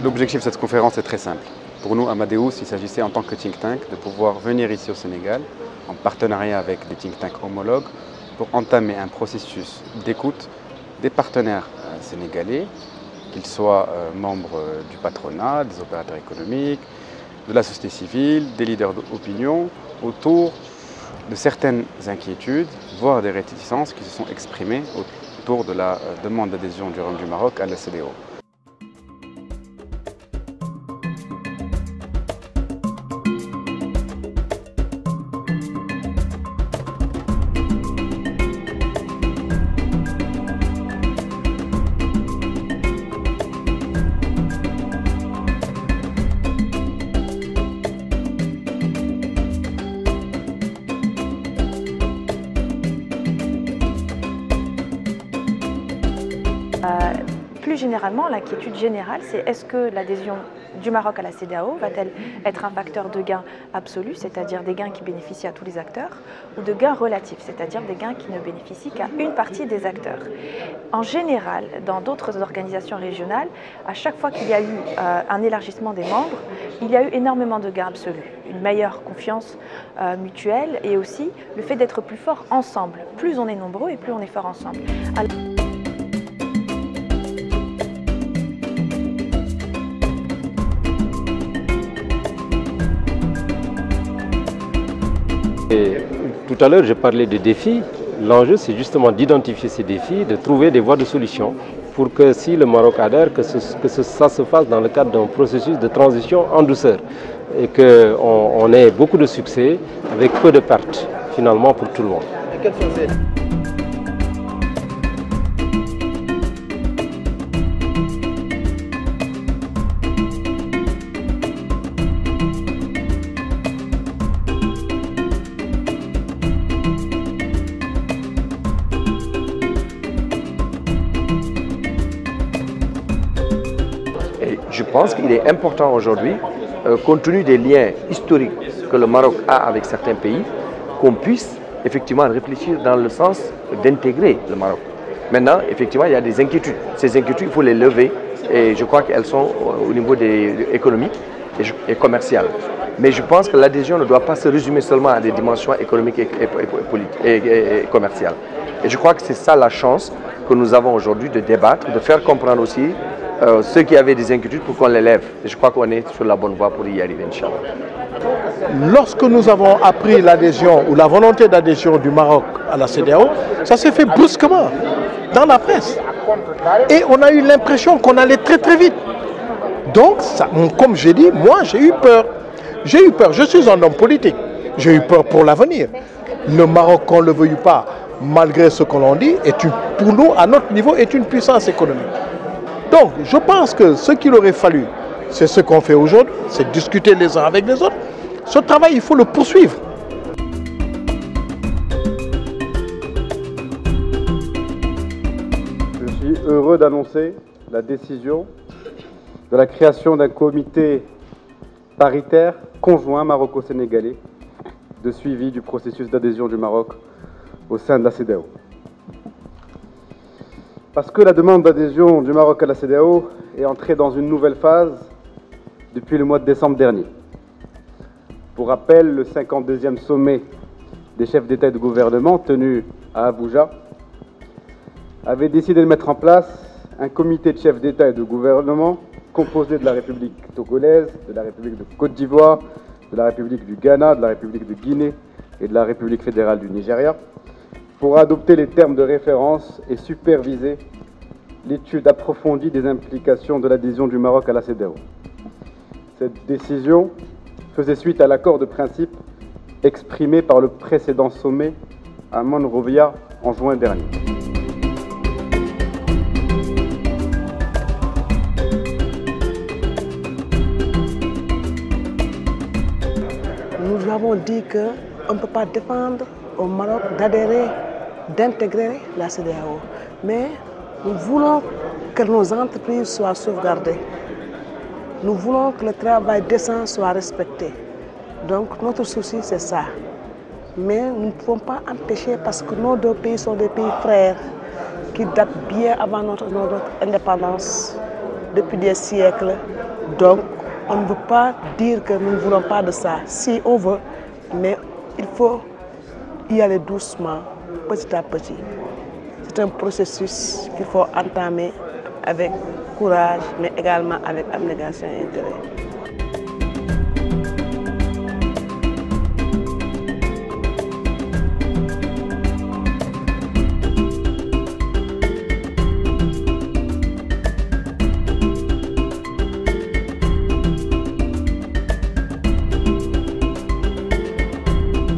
L'objectif de cette conférence est très simple. Pour nous, Amadeus, il s'agissait en tant que think tank de pouvoir venir ici au Sénégal, en partenariat avec des think tanks homologues, pour entamer un processus d'écoute des partenaires sénégalais, qu'ils soient membres du patronat, des opérateurs économiques, de la société civile, des leaders d'opinion, autour de certaines inquiétudes, voire des réticences qui se sont exprimées autour de la demande d'adhésion du Royaume du Maroc à la CEDEAO. Plus généralement, l'inquiétude générale, c'est est-ce que l'adhésion du Maroc à la CEDEAO va-t-elle être un facteur de gain absolu, c'est-à-dire des gains qui bénéficient à tous les acteurs, ou de gains relatifs, c'est-à-dire des gains qui ne bénéficient qu'à une partie des acteurs. En général, dans d'autres organisations régionales, à chaque fois qu'il y a eu un élargissement des membres, il y a eu énormément de gains absolus, une meilleure confiance mutuelle et aussi le fait d'être plus fort ensemble. Plus on est nombreux et plus on est fort ensemble. Et tout à l'heure, j'ai parlé des défis. L'enjeu, c'est justement d'identifier ces défis, de trouver des voies de solution pour que si le Maroc adhère, ça se fasse dans le cadre d'un processus de transition en douceur et qu'on ait beaucoup de succès avec peu de pertes, finalement, pour tout le monde. Et quelles sont ces... Je pense qu'il est important aujourd'hui, compte tenu des liens historiques que le Maroc a avec certains pays, qu'on puisse effectivement réfléchir dans le sens d'intégrer le Maroc. Maintenant, effectivement, il y a des inquiétudes. Ces inquiétudes, il faut les lever et je crois qu'elles sont au niveau économique et commercial. Mais je pense que l'adhésion ne doit pas se résumer seulement à des dimensions économiques et commerciales. Et je crois que c'est ça la chance que nous avons aujourd'hui de débattre, de faire comprendre aussi ceux qui avaient des inquiétudes pour qu'on les lève. Et je crois qu'on est sur la bonne voie pour y arriver, Inch'Allah. Lorsque nous avons appris l'adhésion ou la volonté d'adhésion du Maroc à la CEDEAO, ça s'est fait brusquement dans la presse. Et on a eu l'impression qu'on allait très très vite. Donc, ça, comme j'ai dit, moi j'ai eu peur. J'ai eu peur, je suis un homme politique. J'ai eu peur pour l'avenir. Le Maroc, qu'on ne le veuille pas, malgré ce que l'on dit, pour nous, à notre niveau, est une puissance économique. Donc, je pense que ce qu'il aurait fallu, c'est ce qu'on fait aujourd'hui, c'est discuter les uns avec les autres. Ce travail, il faut le poursuivre. Je suis heureux d'annoncer la décision de la création d'un comité paritaire conjoint maroco-sénégalais de suivi du processus d'adhésion du Maroc au sein de la CEDEAO. Parce que la demande d'adhésion du Maroc à la CEDEAO est entrée dans une nouvelle phase depuis le mois de décembre dernier. Pour rappel, le 52e sommet des chefs d'État et de gouvernement tenu à Abuja avait décidé de mettre en place un comité de chefs d'État et de gouvernement composé de la République togolaise, de la République de Côte d'Ivoire, de la République du Ghana, de la République de Guinée et de la République fédérale du Nigeria, pour adopter les termes de référence et superviser l'étude approfondie des implications de l'adhésion du Maroc à la CEDEAO. Cette décision faisait suite à l'accord de principe exprimé par le précédent sommet à Monrovia en juin dernier. Nous avons dit qu'on ne peut pas défendre au Maroc d'adhérer, d'intégrer la CEDEAO. Mais nous voulons que nos entreprises soient sauvegardées. Nous voulons que le travail décent soit respecté. Donc notre souci, c'est ça. Mais nous ne pouvons pas empêcher parce que nos deux pays sont des pays frères qui datent bien avant notre indépendance. depuis des siècles. Donc, on ne veut pas dire que nous ne voulons pas de ça. Si on veut, mais il faut y aller doucement, petit à petit. C'est un processus qu'il faut entamer avec courage, mais également avec abnégation et intérêt.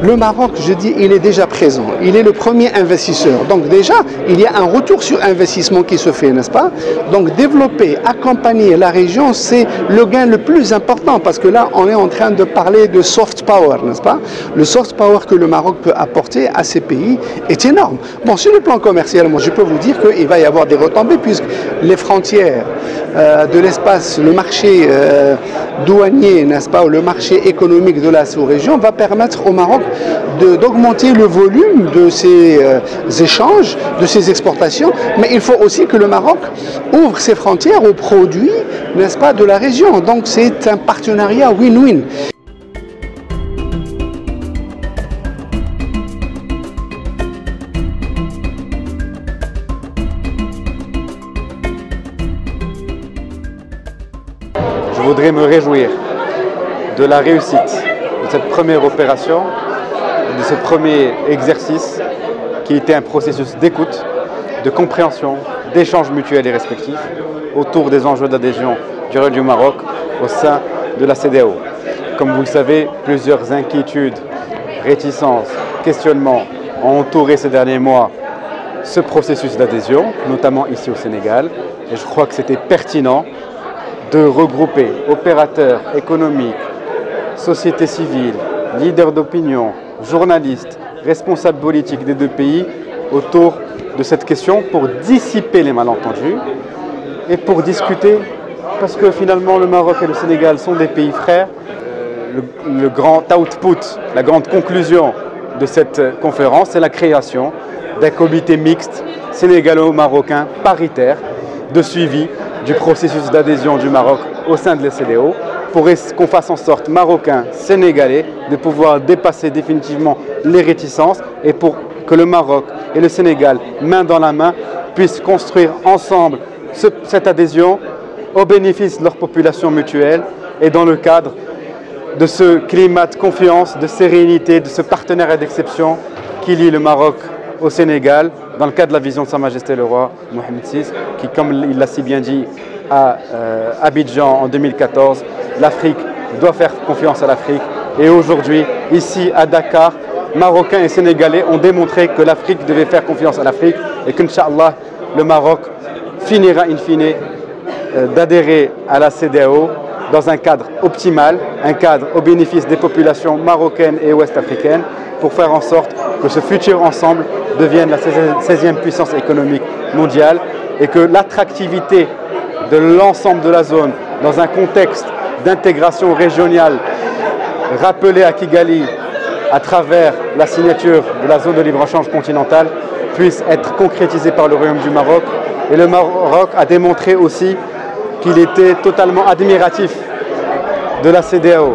Le Maroc, je dis, il est déjà présent. Il est le premier investisseur. Donc déjà, il y a un retour sur investissement qui se fait, n'est-ce pas? Donc développer, accompagner la région, c'est le gain le plus important parce que là, on est en train de parler de soft power, n'est-ce pas? Le soft power que le Maroc peut apporter à ces pays est énorme. Bon, sur le plan commercial, moi, je peux vous dire qu'il va y avoir des retombées puisque les frontières de l'espace, le marché douanier, n'est-ce pas, ou le marché économique de la sous-région va permettre au Maroc d'augmenter le volume de ces échanges, de ces exportations, mais il faut aussi que le Maroc ouvre ses frontières aux produits, n'est-ce pas, de la région. Donc c'est un partenariat win-win. Je voudrais me réjouir de la réussite de cette première opération, de ce premier exercice qui était un processus d'écoute, de compréhension, d'échanges mutuels et respectifs autour des enjeux d'adhésion du Royaume du Maroc au sein de la CEDEAO. Comme vous le savez, plusieurs inquiétudes, réticences, questionnements ont entouré ces derniers mois ce processus d'adhésion, notamment ici au Sénégal, et je crois que c'était pertinent de regrouper opérateurs économiques, sociétés civiles, leaders d'opinion, journalistes, responsables politiques des deux pays autour de cette question pour dissiper les malentendus et pour discuter, parce que finalement le Maroc et le Sénégal sont des pays frères. Le grand output, la grande conclusion de cette conférence, c'est la création d'un comité mixte sénégalo-marocain paritaire de suivi du processus d'adhésion du Maroc au sein de la CEDEAO pour qu'on fasse en sorte, Marocains, Sénégalais, de pouvoir dépasser définitivement les réticences et pour que le Maroc et le Sénégal, main dans la main, puissent construire ensemble cette adhésion au bénéfice de leur population mutuelle et dans le cadre de ce climat de confiance, de sérénité, de ce partenariat d'exception qui lie le Maroc au Sénégal, dans le cadre de la vision de Sa Majesté le Roi Mohamed VI, qui, comme il l'a si bien dit à Abidjan en 2014, l'Afrique doit faire confiance à l'Afrique. Et aujourd'hui, ici à Dakar, Marocains et Sénégalais ont démontré que l'Afrique devait faire confiance à l'Afrique et qu'Inch'Allah, le Maroc finira in fine d'adhérer à la CEDEAO dans un cadre optimal, un cadre au bénéfice des populations marocaines et ouest-africaines pour faire en sorte que ce futur ensemble devienne la 16e puissance économique mondiale et que l'attractivité de l'ensemble de la zone dans un contexte d'intégration régionale rappelé à Kigali à travers la signature de la zone de libre-échange continentale puisse être concrétisée par le Royaume du Maroc. Et le Maroc a démontré aussi qu'il était totalement admiratif de la CEDEAO.